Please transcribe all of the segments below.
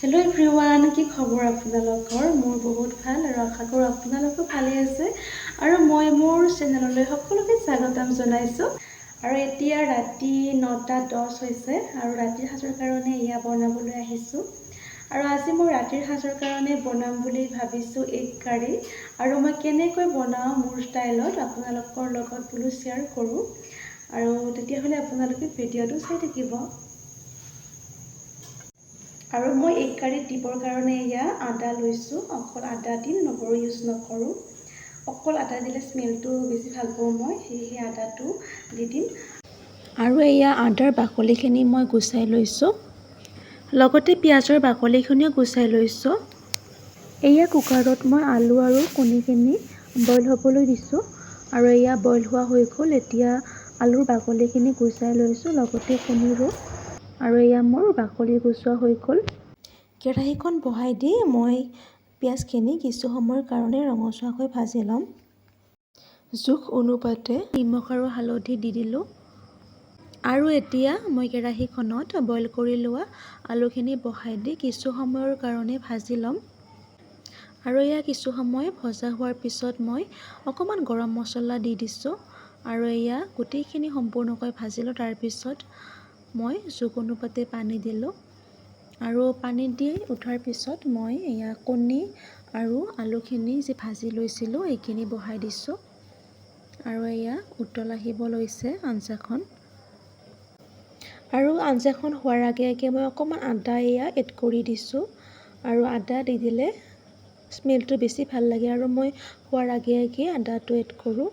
Hello' everyone, কি খবৰ আপোনালোকৰ? মোৰ বহুত ভাল আৰু আশা কৰোঁ আপোনালোকো ভালে আছে। আৰু মই মোৰ চেনেললৈ সকলোকে স্বাগতম জনাইছোঁ। আৰু এতিয়া ৰাতি 9:10 হৈছে আৰু ৰাতিৰ সাজৰ কাৰণে এয়া বনাবলৈ আহিছোঁ। আৰু আজি মই ৰাতিৰ সাজৰ কাৰণে বনাম বুলি ভাবিছোঁ এগ কাৰী। আৰু মই কেনেকৈ বনাওঁ মোৰ ষ্টাইলত আপোনালোকৰ লগত বোলো শ্বেয়াৰ কৰোঁ। আৰু তেতিয়াহ'লে আপোনালোকে ভিডিঅ'টো চাই থাকিব। আৰু মই এগ কাৰীত দিবৰ কাৰণে এয়া আদা লৈছোঁ। অকল আদা দিম, নহৰু ইউজ নকৰোঁ। অকল আদা দিলে স্মেলটো বেছি ভাল পাওঁ মই, সেয়েহে আদাটো দি দিম। আৰু এয়া আদাৰ বাকলিখিনি মই গুচাই লৈছোঁ। লগতে পিঁয়াজৰ বাকলিখিনিও গুচাই লৈছোঁ। এয়া কুকাৰত মই আলু আৰু কণীখিনি বইল হ'বলৈ দিছোঁ। আৰু এয়া বইল হোৱা হৈ গ'ল। এতিয়া আলুৰ বাকলিখিনি গুচাই লৈছোঁ, লগতে কণীৰো। আৰু এয়া মোৰ বাকলি গুচোৱা হৈ গ'ল। কেৰাহীখন বহাই দি মই পিঁয়াজখিনি কিছু সময়ৰ কাৰণে ৰঙচুৱাকৈ ভাজি ল'ম। জোখ অনুপাতে নিমখ আৰু হালধি দি দিলোঁ। আৰু এতিয়া মই কেৰাহীখনত বইল কৰি লোৱা আলুখিনি বহাই দি কিছু সময়ৰ কাৰণে ভাজি ল'ম। আৰু এয়া কিছু সময় ভজা হোৱাৰ পিছত মই অকণমান গৰম মছলা দি দিছোঁ। আৰু এয়া গোটেইখিনি সম্পূৰ্ণকৈ ভাজিলোঁ। তাৰপিছত মই জোখ অনুপাতে পানী দিলোঁ। আৰু পানী দি উঠাৰ পিছত মই এয়া কণী আৰু আলুখিনি যে ভাজি লৈছিলোঁ এইখিনি বহাই দিছোঁ। আৰু এয়া উতল আহিব লৈছে আঞ্জাখন। আৰু আঞ্জাখন হোৱাৰ আগে আগে মই অকণমান আদা এয়া এড কৰি দিছোঁ। আৰু আদা দি দিলে স্মেলটো বেছি ভাল লাগে আৰু মই হোৱাৰ আগে আগে আদাটো এড কৰোঁ।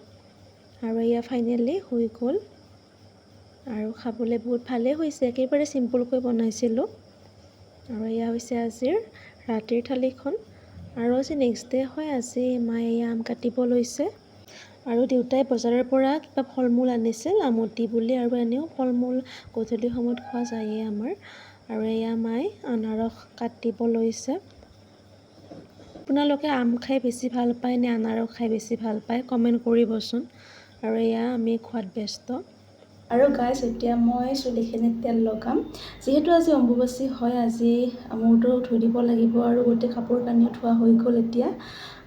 আৰু এয়া ফাইনেলি হৈ গ'ল। আৰু খাবলৈ বহুত ভালেই হৈছে, একেবাৰে চিম্পুলকৈ বনাইছিলোঁ। আৰু এয়া হৈছে আজিৰ ৰাতিৰ থালিখন। আৰু আজি নেক্সট ডে হয়। আজি মায়ে আম কাটিব লৈছে। আৰু দেউতাই বজাৰৰ পৰা কিবা ফল মূল আনিছিল আমটি বুলি। আৰু এনেও ফল মূল গধূলি সময়ত খোৱা যায়েই আমাৰ। আৰু এয়া মায়ে আনাৰস কাটিব লৈছে। আপোনালোকে আম খাই বেছি ভাল পায় নে আনাৰস খাই বেছি ভাল পায় কমেণ্ট কৰিবচোন। আৰু এয়া আমি খোৱাত ব্যস্ত। আৰু গাইজ, এতিয়া মই চুলিখিনিত তেল লগাম। যিহেতু আজি অম্বুবাচী হয়, আজি মূৰটো ধুই দিব লাগিব। আৰু গোটেই কাপোৰ কানিও ধোৱা হৈ গ'ল এতিয়া।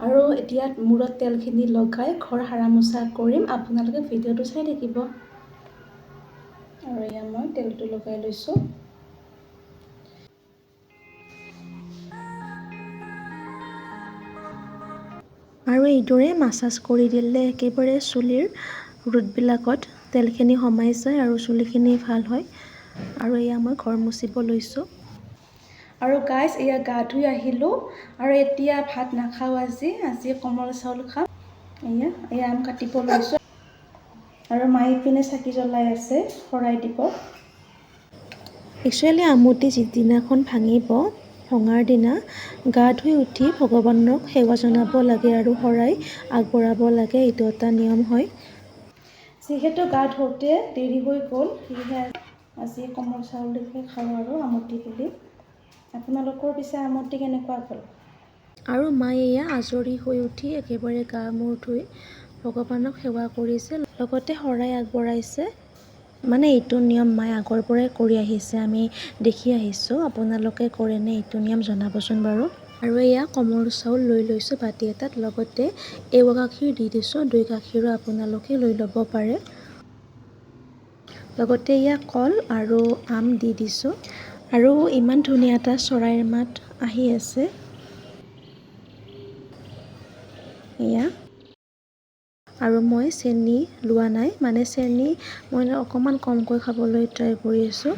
আৰু এতিয়া মূৰত তেলখিনি লগাই ঘৰ সাৰা মোচা কৰিম। আপোনালোকে ভিডিঅ'টো চাই থাকিব। আৰু এয়া মই তেলটো লগাই লৈছোঁ। আৰু এইদৰে মাছাজ কৰি দিলে একেবাৰে চুলিৰ ৰুটবিলাকত তেলখিনি সোমাই যায় আৰু চুলিখিনি ভাল হয়। আৰু এয়া মই ঘৰ মুচিব লৈছোঁ। আৰু গাইজ, এয়া গা ধুই আহিলোঁ। আৰু এতিয়া ভাত নাখাওঁ আজি কোমল চাউল খাম। এয়া আম কাটিব লৈছোঁ। আৰু মায়ে পিনে চাকি জ্বলাই আছে শৰাই দিব। একচুৱেলি আমটি যিদিনাখন ভাঙিব, ভঙাৰ দিনা গা ধুই উঠি ভগৱানক সেৱা জনাব লাগে আৰু শৰাই আগবঢ়াব লাগে। এইটো এটা নিয়ম হয়। যিহেতু গা ধুওঁতে দেৰি হৈ গ'ল, সেয়েহে আজি কোমল চাউলকে খাওঁ আৰু আমটি বুলি। আপোনালোকৰ পিছে আমটি কেনেকুৱা গ'ল? আৰু মায়ে এয়া আজৰি হৈ উঠি একেবাৰে গা মূৰ ধুই ভগৱানক সেৱা কৰিছে, লগতে শৰাই আগবঢ়াইছে। মানে এইটো নিয়ম মায়ে আগৰ পৰাই কৰি আহিছে, আমি দেখি আহিছোঁ। আপোনালোকে কৰেনে এইটো নিয়ম জনাবচোন বাৰু। আৰু এয়া কোমল চাউল লৈ লৈছোঁ বাতি এটাত, লগতে এৱা গাখীৰ দি দিছোঁ। দৈ গাখীৰো আপোনালোকে লৈ ল'ব পাৰে। লগতে এয়া কল আৰু আম দি দিছোঁ। আৰু ইমান ধুনীয়া এটা চৰাইৰ মাত আহি আছে। এয়া আৰু মই চেনি লোৱা নাই, মানে চেনি মই অকণমান কমকৈ খাবলৈ ট্ৰাই কৰি আছোঁ।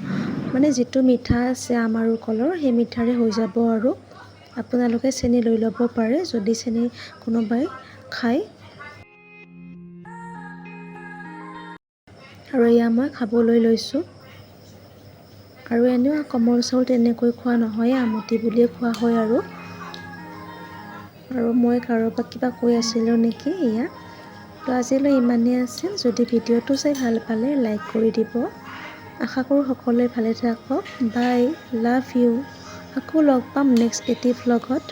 মানে যিটো মিঠা আছে আম আৰু কলৰ, সেই মিঠাৰে হৈ যাব। আৰু আপোনালোকে চেনি লৈ ল'ব পাৰে যদি চেনি কোনোবাই খায়। আৰু এয়া মই খাবলৈ লৈছোঁ। আৰু এনেও কোমল চাউল তেনেকৈ খোৱা নহয়, আমটি বুলিয়ে খোৱা হয়। আৰু মই কাৰোবাক কিবা কৈ আছিলোঁ নেকি। এয়া তো আজিলৈ ইমানেই আছিল। যদি ভিডিঅ'টো চাই ভাল পালে লাইক কৰি দিব। আশা কৰোঁ সকলোৱে ভালে থাকক। বাই, লাভ ইউ। আকৌ লগ পাম নেক্সট এটি ভ্লগত।